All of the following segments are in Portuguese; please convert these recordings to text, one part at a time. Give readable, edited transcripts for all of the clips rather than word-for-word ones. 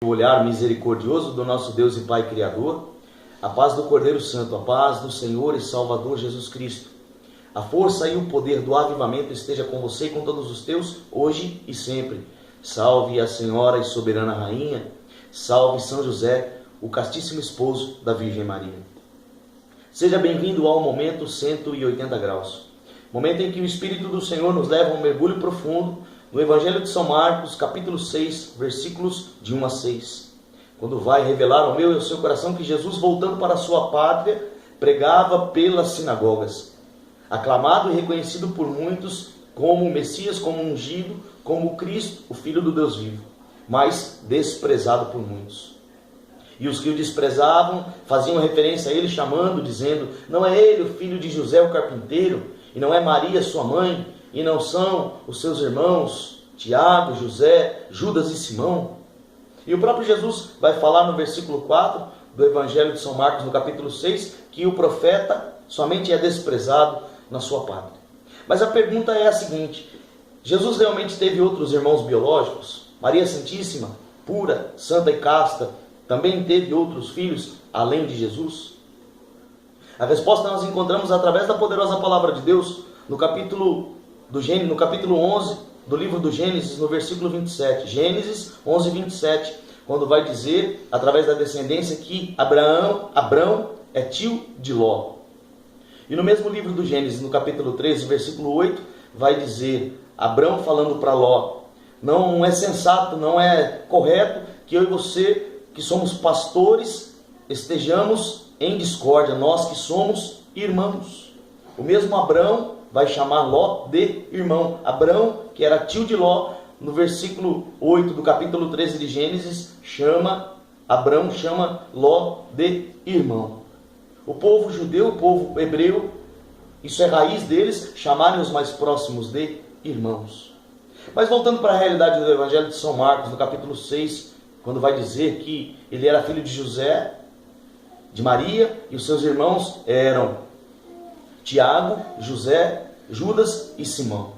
O olhar misericordioso do nosso Deus e Pai Criador, a paz do Cordeiro Santo, a paz do Senhor e Salvador Jesus Cristo, a força e o poder do avivamento esteja com você e com todos os teus, hoje e sempre. Salve a Senhora e Soberana Rainha, salve São José, o castíssimo esposo da Virgem Maria. Seja bem-vindo ao Momento 180 Graus, momento em que o Espírito do Senhor nos leva a um mergulho profundo no Evangelho de São Marcos, capítulo 6, versículos de 1 a 6, quando vai revelar ao meu e ao seu coração que Jesus, voltando para a sua pátria, pregava pelas sinagogas, aclamado e reconhecido por muitos como o Messias, como ungido, como o Cristo, o Filho do Deus vivo, mas desprezado por muitos. E os que o desprezavam faziam referência a ele, chamando, dizendo: não é ele o filho de José o carpinteiro? E não é Maria sua mãe? E não são os seus irmãos Tiago, José, Judas e Simão? E o próprio Jesus vai falar no versículo 4 do Evangelho de São Marcos, no capítulo 6, que o profeta somente é desprezado na sua pátria. Mas a pergunta é a seguinte: Jesus realmente teve outros irmãos biológicos? Maria Santíssima, pura, santa e casta, também teve outros filhos além de Jesus? A resposta nós encontramos através da poderosa palavra de Deus no capítulo 11 do livro do Gênesis, no versículo 27. Gênesis 11, 27, quando vai dizer, através da descendência, que Abrão é tio de Ló. E no mesmo livro do Gênesis, no capítulo 13, versículo 8, vai dizer, Abrão falando para Ló: não é sensato, não é correto que eu e você, que somos pastores, estejamos em discórdia, nós que somos irmãos. O mesmo Abrão vai chamar Ló de irmão. Abrão, que era tio de Ló, no versículo 8 do capítulo 13 de Gênesis, Abrão chama Ló de irmão. O povo judeu, o povo hebreu, isso é raiz deles, chamarem os mais próximos de irmãos. Mas voltando para a realidade do Evangelho de São Marcos, no capítulo 6, quando vai dizer que ele era filho de José, de Maria, e os seus irmãos eram Tiago, José, Judas e Simão.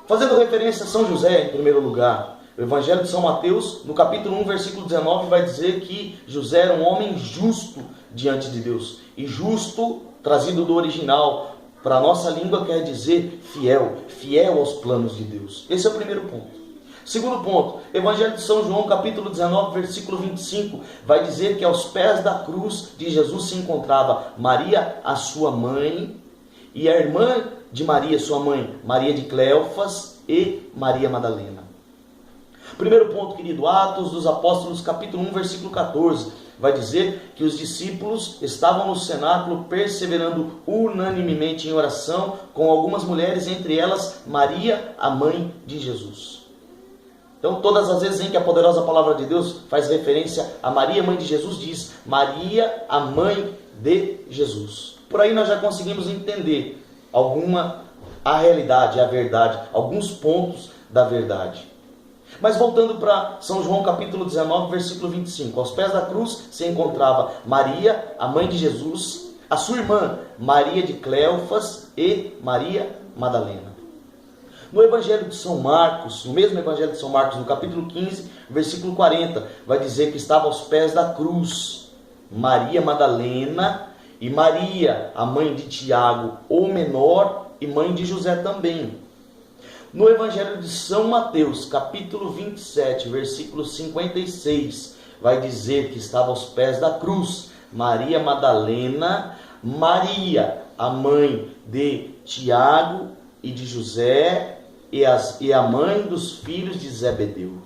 Fazendo referência a São José em primeiro lugar, o Evangelho de São Mateus, no capítulo 1, versículo 19, vai dizer que José era um homem justo diante de Deus. E justo, trazido do original para a nossa língua, quer dizer fiel aos planos de Deus. Esse é o primeiro ponto. Segundo ponto, Evangelho de São João, capítulo 19, versículo 25, vai dizer que aos pés da cruz de Jesus se encontrava Maria, a sua mãe, e a irmã de Maria, sua mãe, Maria de Cleofas e Maria Madalena. Primeiro ponto, querido, Atos dos Apóstolos, capítulo 1, versículo 14, vai dizer que os discípulos estavam no cenáculo perseverando unanimemente em oração com algumas mulheres, entre elas Maria, a mãe de Jesus. Então, todas as vezes em que a poderosa palavra de Deus faz referência a Maria, mãe de Jesus, diz Maria, a mãe de Jesus. Por aí nós já conseguimos entender a realidade, a verdade, alguns pontos da verdade. Mas voltando para São João capítulo 19, versículo 25. Aos pés da cruz se encontrava Maria, a mãe de Jesus, a sua irmã Maria de Cleofas e Maria Madalena. No Evangelho de São Marcos, no mesmo Evangelho de São Marcos, no capítulo 15, versículo 40, vai dizer que estava aos pés da cruz Maria Madalena e Maria, a mãe de Tiago, o menor, e mãe de José também. No Evangelho de São Mateus, capítulo 27, versículo 56, vai dizer que estava aos pés da cruz Maria Madalena, Maria, a mãe de Tiago e de José, e a mãe dos filhos de Zebedeu.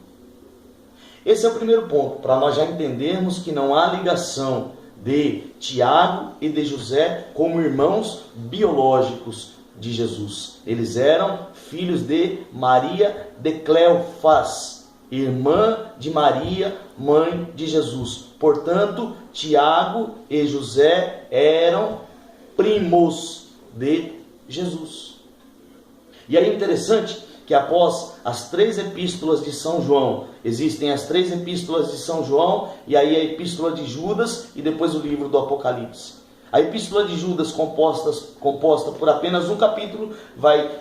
Esse é o primeiro ponto, para nós já entendermos que não há ligação de Tiago e de José como irmãos biológicos de Jesus. Eles eram filhos de Maria de Cleofas, irmã de Maria, mãe de Jesus. Portanto, Tiago e José eram primos de Jesus. E aí é interessante que após as 3 epístolas de São João, existem as 3 epístolas de São João, e aí a epístola de Judas, e depois o livro do Apocalipse. A epístola de Judas, composta por apenas um capítulo,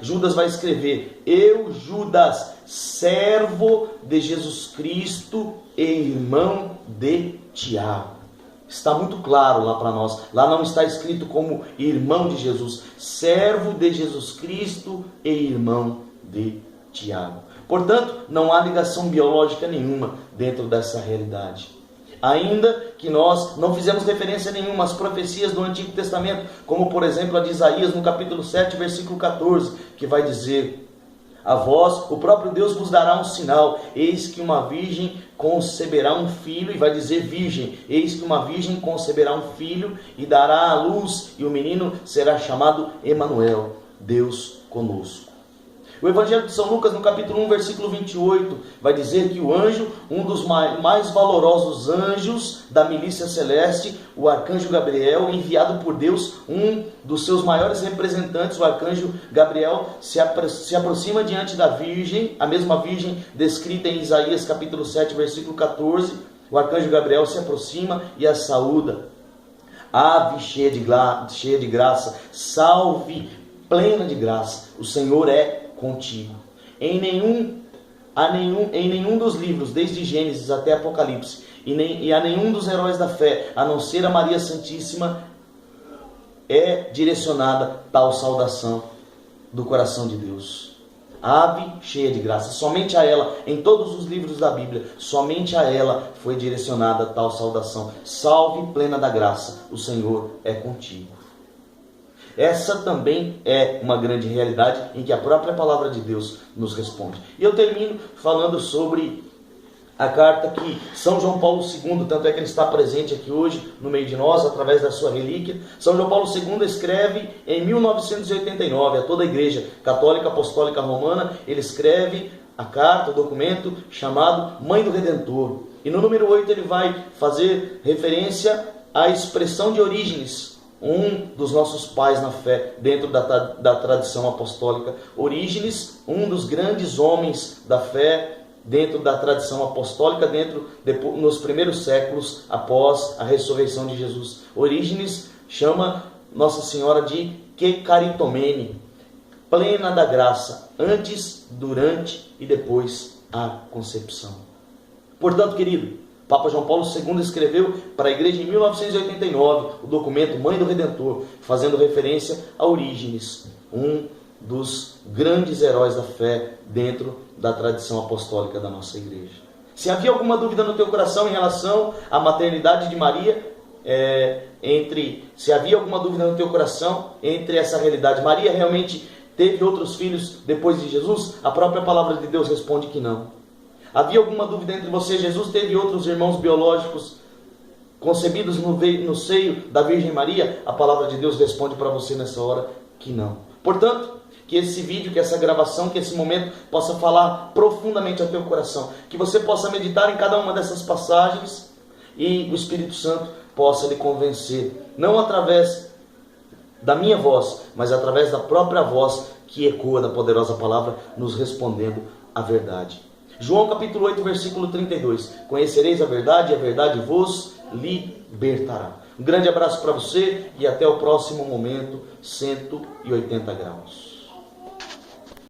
Judas vai escrever: eu, Judas, servo de Jesus Cristo e irmão de Tiago. Está muito claro lá para nós. Lá não está escrito como irmão de Jesus, servo de Jesus Cristo e irmão de Tiago. Portanto, não há ligação biológica nenhuma dentro dessa realidade. Ainda que nós não fizemos referência nenhuma às profecias do Antigo Testamento, como por exemplo a de Isaías no capítulo 7, versículo 14, que vai dizer: a vós, o próprio Deus vos dará um sinal, eis que uma virgem conceberá um filho, e vai dizer virgem, eis que uma virgem conceberá um filho, e dará à luz, e o menino será chamado Emanuel, Deus conosco. O Evangelho de São Lucas, no capítulo 1, versículo 28, vai dizer que o anjo, um dos mais valorosos anjos da milícia celeste, o arcanjo Gabriel, enviado por Deus, um dos seus maiores representantes, o arcanjo Gabriel, se aproxima diante da virgem, a mesma virgem descrita em Isaías capítulo 7, versículo 14. O arcanjo Gabriel se aproxima e a saúda: ave cheia de graça, salve, plena de graça, o Senhor é contigo. Em nenhum dos livros, desde Gênesis até Apocalipse, e a nenhum dos heróis da fé, a não ser a Maria Santíssima, é direcionada tal saudação do coração de Deus. Ave cheia de graça, somente a ela, em todos os livros da Bíblia, somente a ela foi direcionada tal saudação: salve, plena da graça, o Senhor é contigo. Essa também é uma grande realidade em que a própria palavra de Deus nos responde. E eu termino falando sobre a carta que São João Paulo II, tanto é que ele está presente aqui hoje no meio de nós, através da sua relíquia. São João Paulo II escreve em 1989 a toda a Igreja Católica Apostólica Romana. Ele escreve a carta, o documento chamado Mãe do Redentor. E no número 8 ele vai fazer referência à expressão de Orígenes, um dos nossos pais na fé, dentro da tradição apostólica. Orígenes, um dos grandes homens da fé, dentro da tradição apostólica, nos primeiros séculos após a ressurreição de Jesus. Orígenes chama Nossa Senhora de Que Caritomene, plena da graça, antes, durante e depois a concepção. Portanto, querido, Papa João Paulo II escreveu para a igreja em 1989 o documento Mãe do Redentor, fazendo referência a Orígenes, um dos grandes heróis da fé dentro da tradição apostólica da nossa igreja. Se havia alguma dúvida no teu coração em relação à maternidade de Maria, se havia alguma dúvida no teu coração entre essa realidade, Maria realmente teve outros filhos depois de Jesus? A própria palavra de Deus responde que não. Havia alguma dúvida entre você? Jesus teve outros irmãos biológicos concebidos no seio da Virgem Maria? A palavra de Deus responde para você nessa hora que não. Portanto, que esse vídeo, que essa gravação, que esse momento possa falar profundamente ao teu coração, que você possa meditar em cada uma dessas passagens e o Espírito Santo possa lhe convencer, não através da minha voz, mas através da própria voz que ecoa da poderosa palavra, nos respondendo a verdade. João capítulo 8, versículo 32. Conhecereis a verdade e a verdade vos libertará. Um grande abraço para você e até o próximo momento, 180 graus.